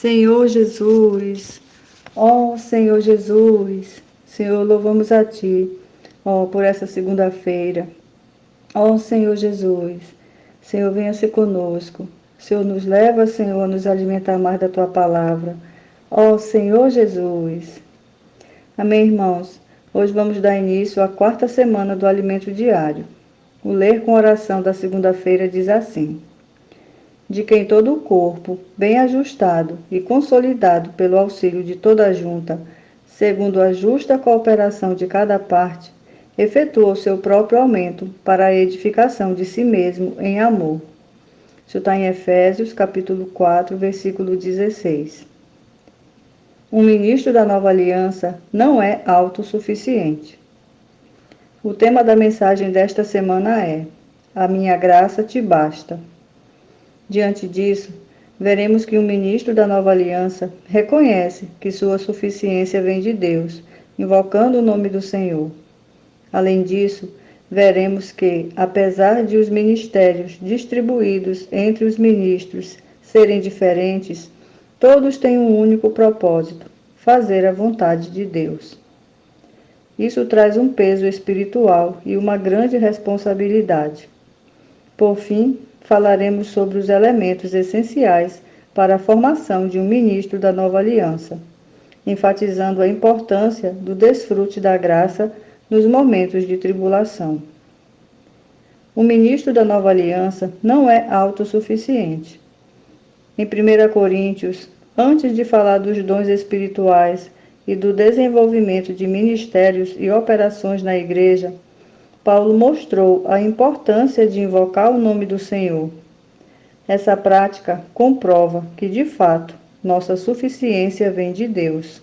Senhor Jesus, ó Senhor Jesus, Senhor, louvamos a Ti, ó, por essa segunda-feira. Ó Senhor Jesus, Senhor, venha ser conosco. Senhor, nos leva, Senhor, a nos alimentar mais da Tua palavra. Ó Senhor Jesus. Amém, irmãos? Hoje vamos dar início à quarta semana do alimento diário. O ler com oração da segunda-feira diz assim: de quem todo o corpo, bem ajustado e consolidado pelo auxílio de toda a junta, segundo a justa cooperação de cada parte, efetua o seu próprio aumento para a edificação de si mesmo em amor. Isso está em Efésios, capítulo 4, versículo 16. Um ministro da nova aliança não é autossuficiente. O tema da mensagem desta semana é: a minha graça te basta. Diante disso, veremos que o ministro da nova aliança reconhece que sua suficiência vem de Deus, invocando o nome do Senhor. Além disso, veremos que, apesar de os ministérios distribuídos entre os ministros serem diferentes, todos têm um único propósito: fazer a vontade de Deus. Isso traz um peso espiritual e uma grande responsabilidade. Por fim, falaremos sobre os elementos essenciais para a formação de um ministro da nova aliança, enfatizando a importância do desfrute da graça nos momentos de tribulação. O ministro da nova aliança não é autossuficiente. Em 1 Coríntios, antes de falar dos dons espirituais e do desenvolvimento de ministérios e operações na igreja, Paulo mostrou a importância de invocar o nome do Senhor. Essa prática comprova que, de fato, nossa suficiência vem de Deus.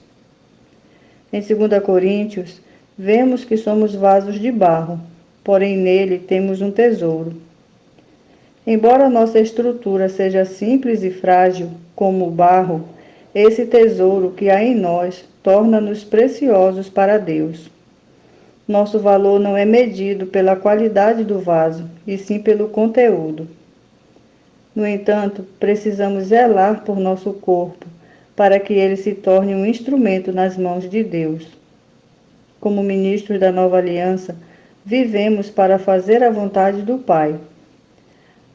Em 2 Coríntios, vemos que somos vasos de barro, porém nele temos um tesouro. Embora nossa estrutura seja simples e frágil, como o barro, esse tesouro que há em nós torna-nos preciosos para Deus. Nosso valor não é medido pela qualidade do vaso, e sim pelo conteúdo. No entanto, precisamos zelar por nosso corpo, para que ele se torne um instrumento nas mãos de Deus. Como ministros da nova aliança, vivemos para fazer a vontade do Pai.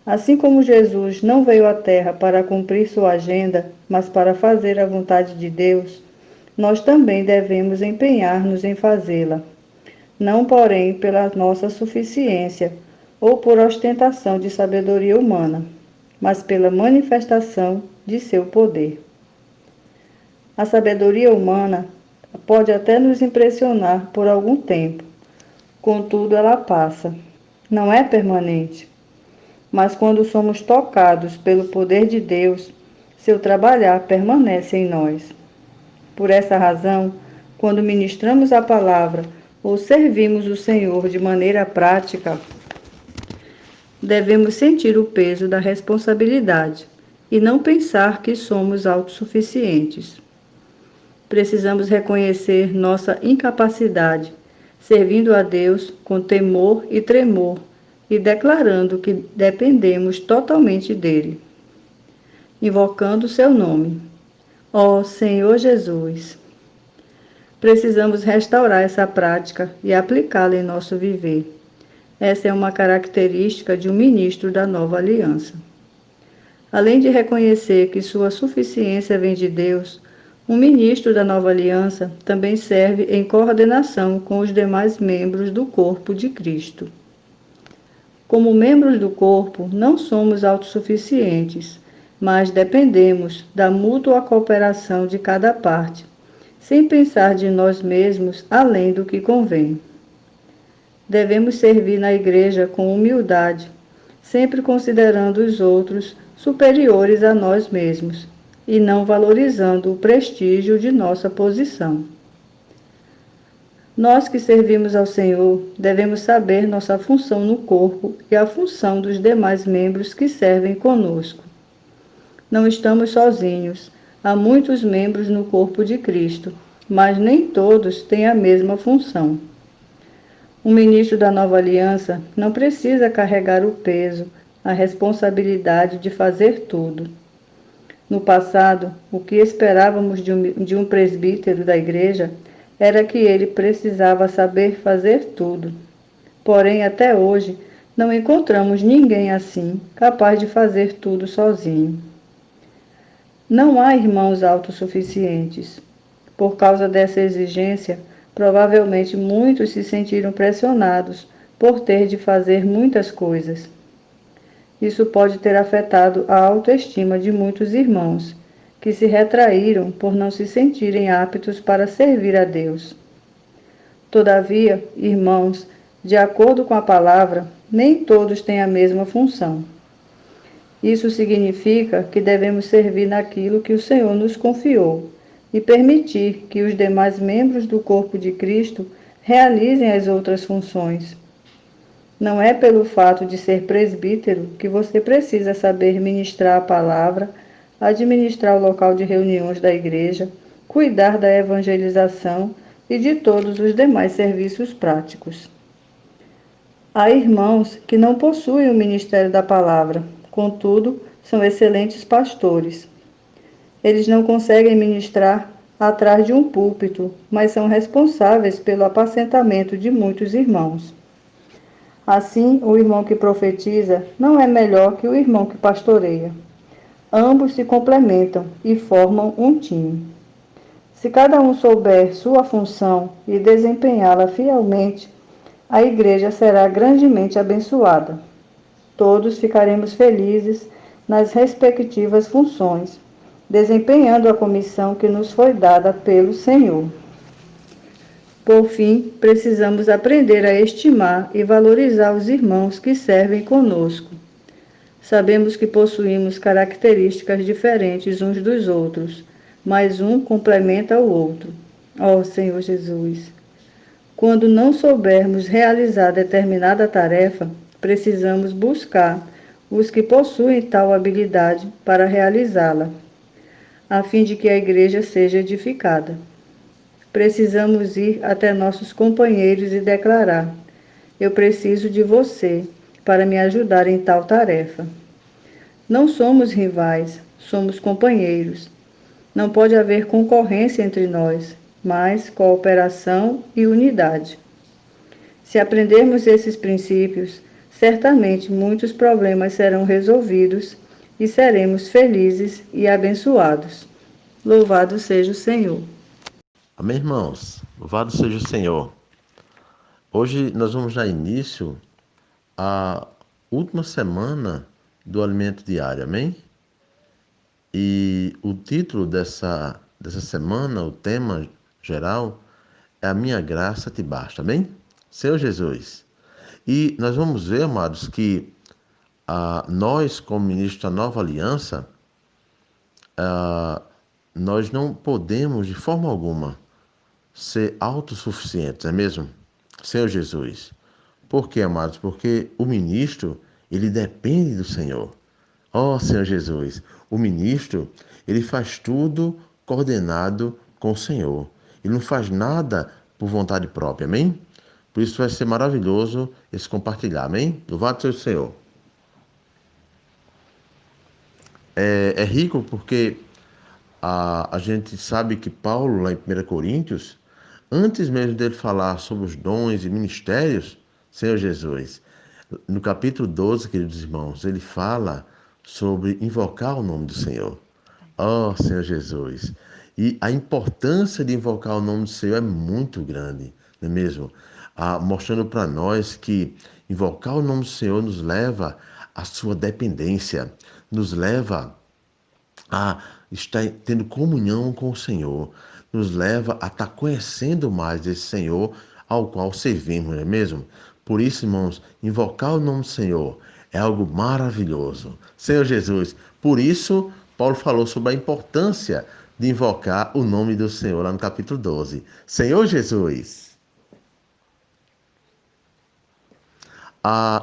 Assim como Jesus não veio à Terra para cumprir sua agenda, mas para fazer a vontade de Deus, nós também devemos empenhar-nos em fazê-la. Não, porém, pela nossa suficiência ou por ostentação de sabedoria humana, mas pela manifestação de seu poder. A sabedoria humana pode até nos impressionar por algum tempo, contudo ela passa, não é permanente. Mas quando somos tocados pelo poder de Deus, seu trabalhar permanece em nós. Por essa razão, quando ministramos a palavra ou servimos o Senhor de maneira prática, devemos sentir o peso da responsabilidade e não pensar que somos autossuficientes. Precisamos reconhecer nossa incapacidade, servindo a Deus com temor e tremor e declarando que dependemos totalmente dele, invocando seu nome. Ó Senhor Jesus! Precisamos restaurar essa prática e aplicá-la em nosso viver. Essa é uma característica de um ministro da nova aliança. Além de reconhecer que sua suficiência vem de Deus, um ministro da nova aliança também serve em coordenação com os demais membros do corpo de Cristo. Como membros do corpo, não somos autossuficientes, mas dependemos da mútua cooperação de cada parte, sem pensar de nós mesmos além do que convém. Devemos servir na igreja com humildade, sempre considerando os outros superiores a nós mesmos e não valorizando o prestígio de nossa posição. Nós que servimos ao Senhor devemos saber nossa função no corpo e a função dos demais membros que servem conosco. Não estamos sozinhos, há muitos membros no corpo de Cristo, mas nem todos têm a mesma função. Um ministro da nova aliança não precisa carregar o peso, a responsabilidade de fazer tudo. No passado, o que esperávamos de um presbítero da igreja era que ele precisava saber fazer tudo. Porém, até hoje, não encontramos ninguém assim, capaz de fazer tudo sozinho. Não há irmãos autossuficientes. Por causa dessa exigência, provavelmente muitos se sentiram pressionados por ter de fazer muitas coisas. Isso pode ter afetado a autoestima de muitos irmãos, que se retraíram por não se sentirem aptos para servir a Deus. Todavia, irmãos, de acordo com a palavra, nem todos têm a mesma função. Isso significa que devemos servir naquilo que o Senhor nos confiou e permitir que os demais membros do corpo de Cristo realizem as outras funções. Não é pelo fato de ser presbítero que você precisa saber ministrar a palavra, administrar o local de reuniões da igreja, cuidar da evangelização e de todos os demais serviços práticos. Há irmãos que não possuem o ministério da palavra, contudo, são excelentes pastores. Eles não conseguem ministrar atrás de um púlpito, mas são responsáveis pelo apacentamento de muitos irmãos. Assim, o irmão que profetiza não é melhor que o irmão que pastoreia. Ambos se complementam e formam um time. Se cada um souber sua função e desempenhá-la fielmente, a igreja será grandemente abençoada. Todos ficaremos felizes nas respectivas funções, desempenhando a comissão que nos foi dada pelo Senhor. Por fim, precisamos aprender a estimar e valorizar os irmãos que servem conosco. Sabemos que possuímos características diferentes uns dos outros, mas um complementa o outro. Ó Senhor Jesus! Quando não soubermos realizar determinada tarefa, precisamos buscar os que possuem tal habilidade para realizá-la, a fim de que a igreja seja edificada. Precisamos ir até nossos companheiros e declarar: eu preciso de você para me ajudar em tal tarefa. Não somos rivais, somos companheiros. Não pode haver concorrência entre nós, mas cooperação e unidade. Se aprendermos esses princípios, certamente muitos problemas serão resolvidos e seremos felizes e abençoados. Louvado seja o Senhor. Amém, irmãos? Louvado seja o Senhor. Hoje nós vamos dar início à última semana do alimento diário, amém? E o título dessa semana, o tema geral, é A Minha Graça Te Basta, amém? Senhor Jesus. E nós vamos ver, amados, que nós, como ministros da Nova Aliança, nós não podemos, de forma alguma, ser autossuficientes, não é mesmo? Senhor Jesus. Por quê, amados? Porque o ministro, ele depende do Senhor. Ó Senhor Jesus, o ministro, ele faz tudo coordenado com o Senhor. Ele não faz nada por vontade própria, amém? Por isso vai ser maravilhoso esse compartilhar, amém? Louvado seja o Senhor. É rico porque a gente sabe que Paulo, lá em 1 Coríntios, antes mesmo dele falar sobre os dons e ministérios, Senhor Jesus, no capítulo 12, queridos irmãos, ele fala sobre invocar o nome do Senhor. Oh, Senhor Jesus. E a importância de invocar o nome do Senhor é muito grande, não é mesmo? Mostrando para nós que invocar o nome do Senhor nos leva à sua dependência, nos leva a estar tendo comunhão com o Senhor, nos leva a estar conhecendo mais esse Senhor ao qual servimos, não é mesmo? Por isso, irmãos, invocar o nome do Senhor é algo maravilhoso. Senhor Jesus, por isso, Paulo falou sobre a importância de invocar o nome do Senhor lá no capítulo 12. Senhor Jesus.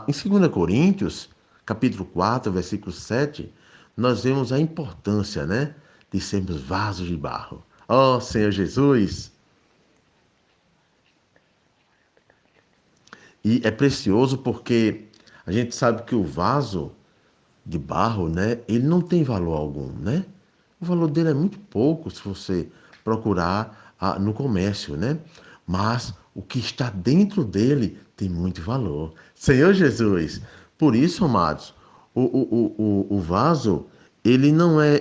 Em 2 Coríntios, capítulo 4, versículo 7, nós vemos a importância, né, de sermos vasos de barro. Ó Senhor Jesus! E é precioso porque a gente sabe que o vaso de barro, né, ele não tem valor algum, né? o valor dele é muito pouco se você procurar no comércio, né? Mas o que está dentro dele tem muito valor. Senhor Jesus, por isso, amados, o vaso, ele não é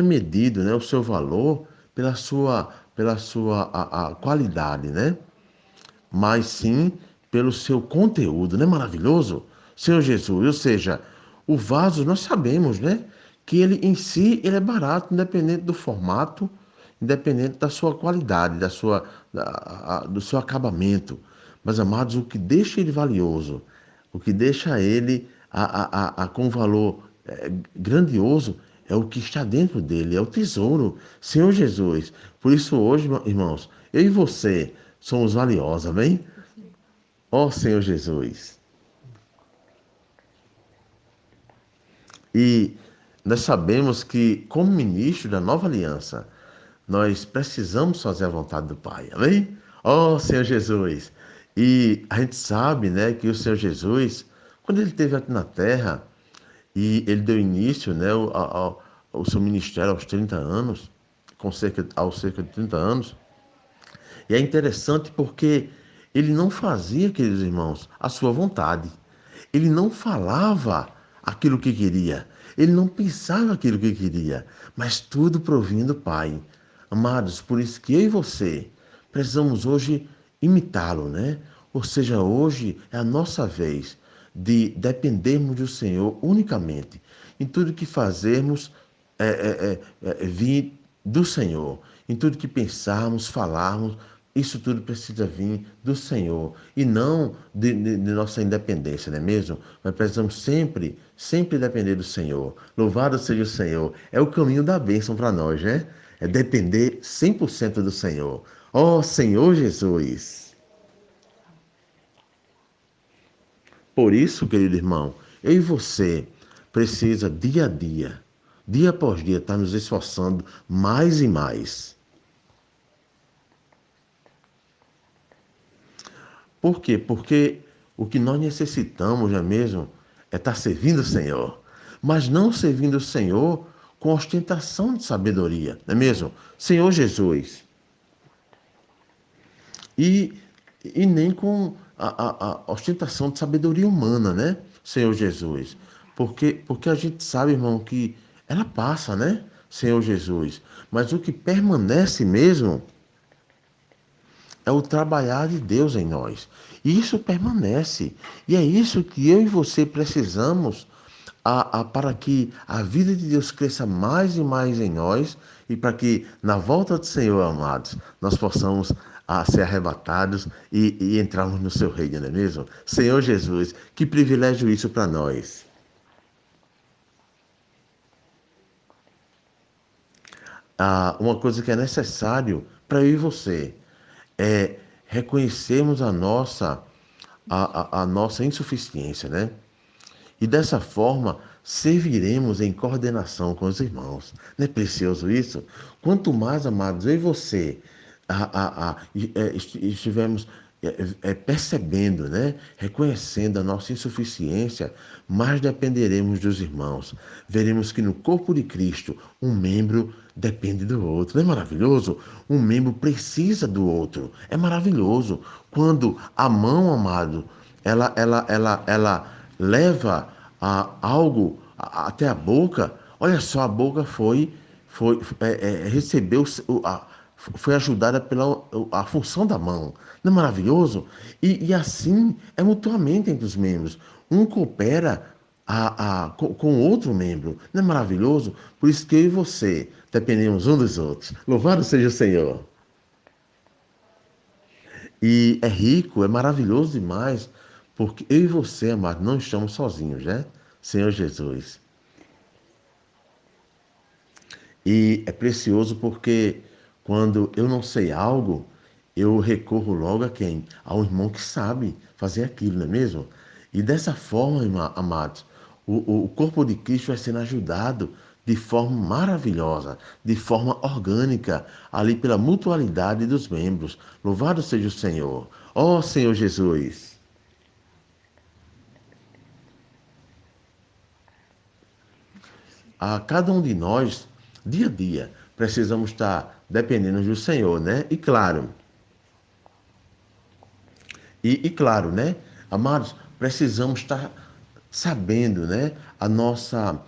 medido, né, o seu valor pela sua a qualidade, né? Mas sim pelo seu conteúdo, não é maravilhoso? Senhor Jesus, ou seja, o vaso, nós sabemos, né, que ele em si ele é barato, independente do formato, independente da sua qualidade, do seu acabamento. Mas, amados, o que deixa ele valioso, o que deixa ele com valor grandioso, é o que está dentro dele, é o tesouro, Senhor Jesus. Por isso hoje, irmãos, eu e você somos valiosos, amém? Ó Senhor Jesus. E nós sabemos que, como ministro da nova aliança, nós precisamos fazer a vontade do Pai, amém? Ó Senhor Jesus. E a gente sabe, né, que o Senhor Jesus, quando ele esteve aqui na terra, e ele deu início, né, ao seu ministério aos 30 anos, aos cerca de 30 anos. E é interessante porque ele não fazia, queridos irmãos, a sua vontade. Ele não falava aquilo que queria. Ele não pensava aquilo que queria. Mas tudo provinha do Pai. Amados, por isso que eu e você precisamos hoje imitá-lo, né? Ou seja, hoje é a nossa vez de dependermos do Senhor unicamente. Em tudo que fazermos, vir do Senhor. Em tudo que pensarmos, falarmos, isso tudo precisa vir do Senhor e não de nossa independência, não é mesmo? Nós precisamos sempre, sempre depender do Senhor. Louvado seja o Senhor. É o caminho da bênção para nós, né? É depender 100% do Senhor. Ó Senhor Jesus. Por isso, querido irmão, eu e você precisa dia após dia, estar nos esforçando mais e mais. Por quê? Porque o que nós necessitamos, não é mesmo, é estar servindo o Senhor. Mas não servindo o Senhor com ostentação de sabedoria, não é mesmo? Senhor Jesus. E, e nem com a ostentação de sabedoria humana, né, Senhor Jesus? Porque a gente sabe, irmão, que ela passa, né, Senhor Jesus? Mas o que permanece mesmo é o trabalhar de Deus em nós. E isso permanece. E é isso que eu e você precisamos para que a vida de Deus cresça mais e mais em nós e para que na volta do Senhor, amados, nós possamos ser arrebatados e entrarmos no seu reino, não é mesmo? Senhor Jesus, que privilégio isso para nós. Uma coisa que é necessário para eu e você é reconhecermos a nossa insuficiência, né? E dessa forma serviremos em coordenação com os irmãos. Não é precioso isso? Quanto mais, amados, eu e você estivemos percebendo, né? Reconhecendo a nossa insuficiência, mais dependeremos dos irmãos. Veremos que no corpo de Cristo, um membro depende do outro. Não é maravilhoso? Um membro precisa do outro. É maravilhoso. Quando a mão, amado, ela leva algo até a boca, olha só, a boca recebeu, foi ajudada pela a função da mão. Não é maravilhoso? E assim é mutuamente entre os membros. Um coopera com outro membro. Não é maravilhoso? Por isso que eu e você dependemos um dos outros. Louvado seja o Senhor. E é rico, é maravilhoso demais, porque eu e você, amado, não estamos sozinhos, né? Senhor Jesus. E é precioso porque quando eu não sei algo, eu recorro logo a quem? Ao irmão que sabe fazer aquilo, não é mesmo? E dessa forma, amados, o corpo de Cristo vai sendo ajudado de forma maravilhosa, de forma orgânica, ali pela mutualidade dos membros. Louvado seja o Senhor. Ó Senhor Jesus. a cada um de nós, dia a dia, precisamos estar dependendo do Senhor, né? E claro, né, amados, precisamos estar sabendo, né, a nossa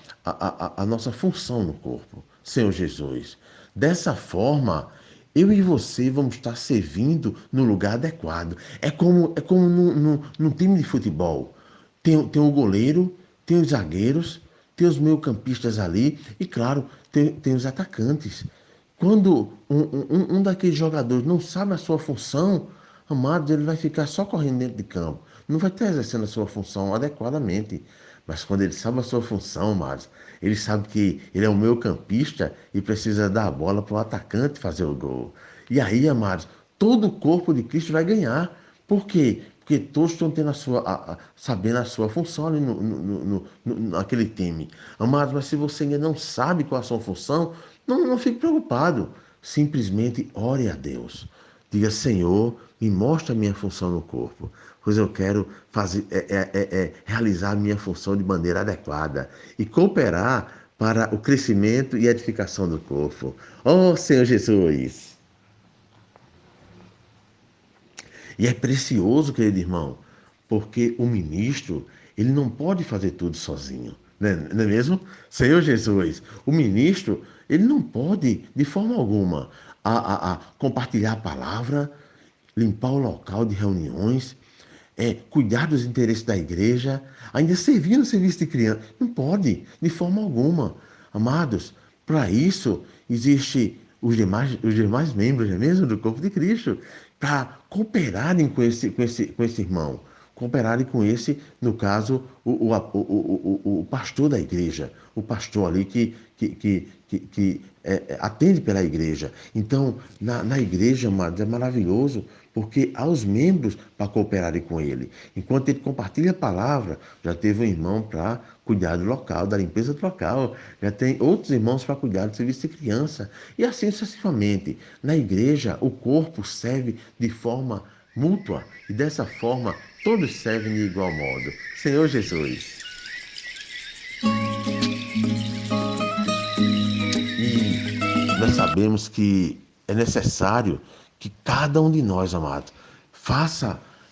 função no corpo, Senhor Jesus. Dessa forma, eu e você vamos estar servindo no lugar adequado. É como num time de futebol. Tem o goleiro, tem os zagueiros, tem os meio-campistas ali e, claro, tem os atacantes. Quando um daqueles jogadores não sabe a sua função, amados, ele vai ficar só correndo dentro de campo. Não vai estar exercendo a sua função adequadamente. Mas quando ele sabe a sua função, amados, ele sabe que ele é um meio-campista e precisa dar a bola para o atacante fazer o gol. E aí, amados, todo o corpo de Cristo vai ganhar. Por quê? Porque todos estão tendo sabendo a sua função ali naquele time. Amados, mas se você ainda não sabe qual é a sua função, não fique preocupado. Simplesmente ore a Deus. Diga, Senhor, me mostra a minha função no corpo, pois eu quero fazer, realizar a minha função de maneira adequada e cooperar para o crescimento e edificação do corpo. Oh, Senhor Jesus! E é precioso, querido irmão, porque o ministro, ele não pode fazer tudo sozinho, né? Não é mesmo? Senhor Jesus, o ministro, ele não pode, de forma alguma, compartilhar a palavra, limpar o local de reuniões, cuidar dos interesses da igreja, ainda servir no serviço de criança. Não pode, de forma alguma. Amados, para isso existe os demais membros, não é mesmo, do corpo de Cristo, para cooperarem com esse irmão, cooperarem com esse, no caso, o pastor da igreja, o pastor ali que atende pela igreja. Então, na igreja, amados, é maravilhoso, porque há os membros para cooperarem com ele. Enquanto ele compartilha a palavra, já teve um irmão para cuidar do local, da limpeza do local, já tem outros irmãos para cuidar do serviço de criança, e assim sucessivamente. Na igreja, o corpo serve de forma mútua, e dessa forma todos servem de igual modo. Senhor Jesus. E nós sabemos que é necessário que cada um de nós, amado,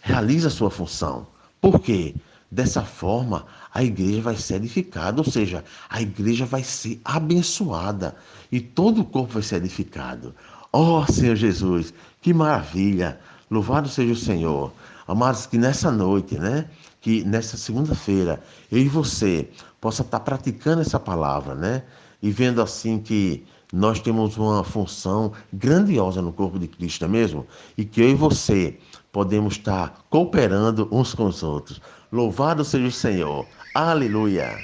realize a sua função. Por quê? Dessa forma, a igreja vai ser edificada, ou seja, a igreja vai ser abençoada e todo o corpo vai ser edificado. Oh, Senhor Jesus, que maravilha! Louvado seja o Senhor. Amados, que nessa noite, né? Que nessa segunda-feira, eu e você possa estar praticando essa palavra, né? E vendo assim que nós temos uma função grandiosa no corpo de Cristo, não é mesmo? E que eu e você podemos estar cooperando uns com os outros. Louvado seja o Senhor. Aleluia!